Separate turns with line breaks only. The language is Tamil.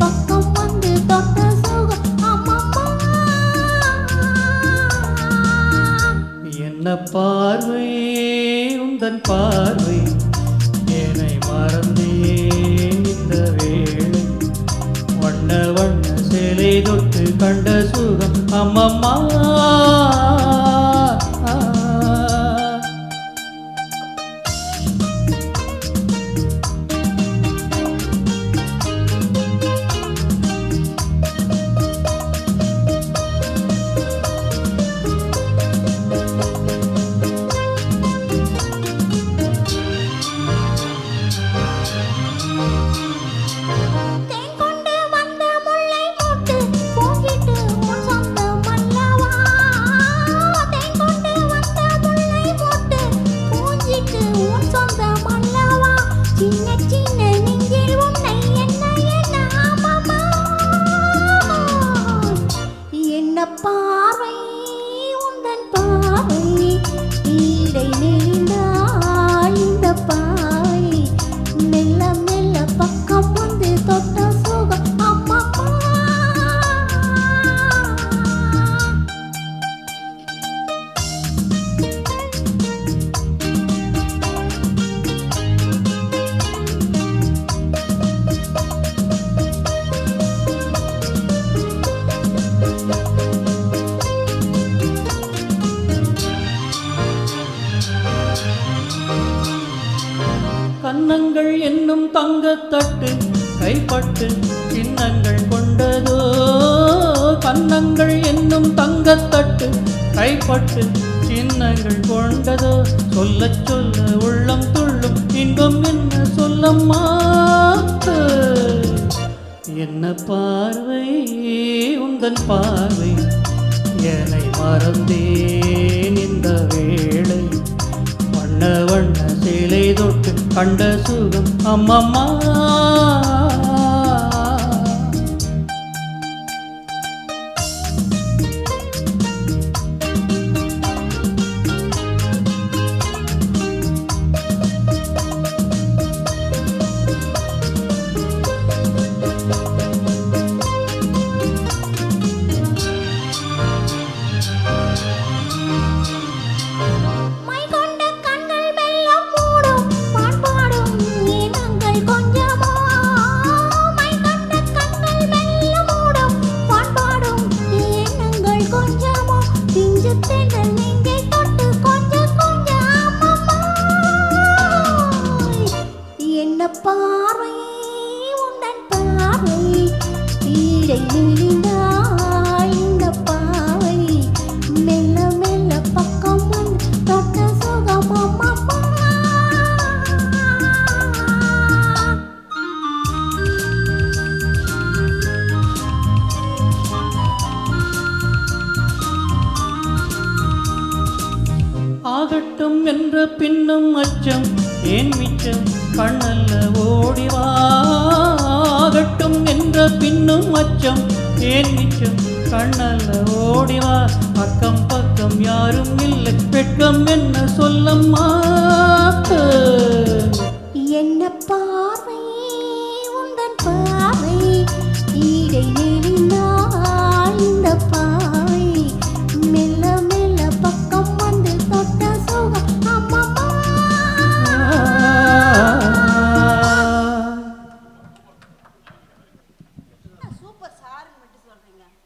பக்கம் வந்து தொட்ட சுகம் அம்மம்மா.
என்ன பார்வை உந்தன் பார்வை என்னை மறந்தேன் இந்த வேளை. வண்ண வண்ண சேலை தொட்டு கண்ட சுகம் அம்மம்மா.
தேன் கொண்டு வந்த முல்லை மொட்டு பூங்கிட்டு உன் சொந்தம் அல்லவா. தேன் கொண்டு வந்த முல்லை மொட்டு பூங்கிட்டு உன் சொந்தம் அல்லவா. சின்ன சின்ன நெஞ்சில் உன்னை என்ன என்ன அம்மம்மா. என்ன பார்வை உந்தன் பார்வை ஈடை நெளிந்தாள் இந்த பாவை. மெல்ல மெல்ல பக்கம் வந்து தொட்ட சுகம் அம்மம்மா.
கன்னங்கள் என்னும் தங்கத்தட்டு கைப்பட்டு சின்னங்கள் கொண்டதோ. கன்னங்கள் என்னும் தங்கத்தட்டு கைப்பட்டு சின்னங்கள் கொண்டதோ. சொல்ல சொல்ல உள்ளம் துள்ளும் இன்பம் என்ன சொல்லம்மா. என்ன பார்வை உந்தன் பார்வை என்னை மறந்தேன் இந்த வேளை. வண்ண வண்ண சேலை தொட்டு கண்ட சுகம் அம்மம்மா.
மை கொண்ட கண்கள் மெல்லம் மூடும் பாட்பாடும் எண்ணங்கள் கொஞ்சமோ. மை கொண்ட கண்கள் மெல்லம் மூடும் பாட்பாடும் எண்ணங்கள் கொஞ்சமோ. பிஞ்சு தென்றல் நெஞ்சை தொட்டு கொஞ்சம் கொஞ்சம் அம்மம்மா. என்ன பார்வை உந்தன் பார்வை ஈடை நெளிந்தாள் இந்த பாவை. மெல்ல மெல்ல பக்கம் வந்து தொட்ட சுகம் அம்மம்மா.
ஆகட்டும் என்ற பின்னும் அச்சம் ஏன் மிச்சம் கண்ணல்ல ஓடிவா. ஆகட்டும் என்ற பின்னும் அச்சம் ஏன் மிச்சம் கண்ணல்ல ஓடிவா. அக்கம் பக்கம் யாரும் இல்லை வெட்கம் என்ன சொல்லம்மா.
என்ன பார்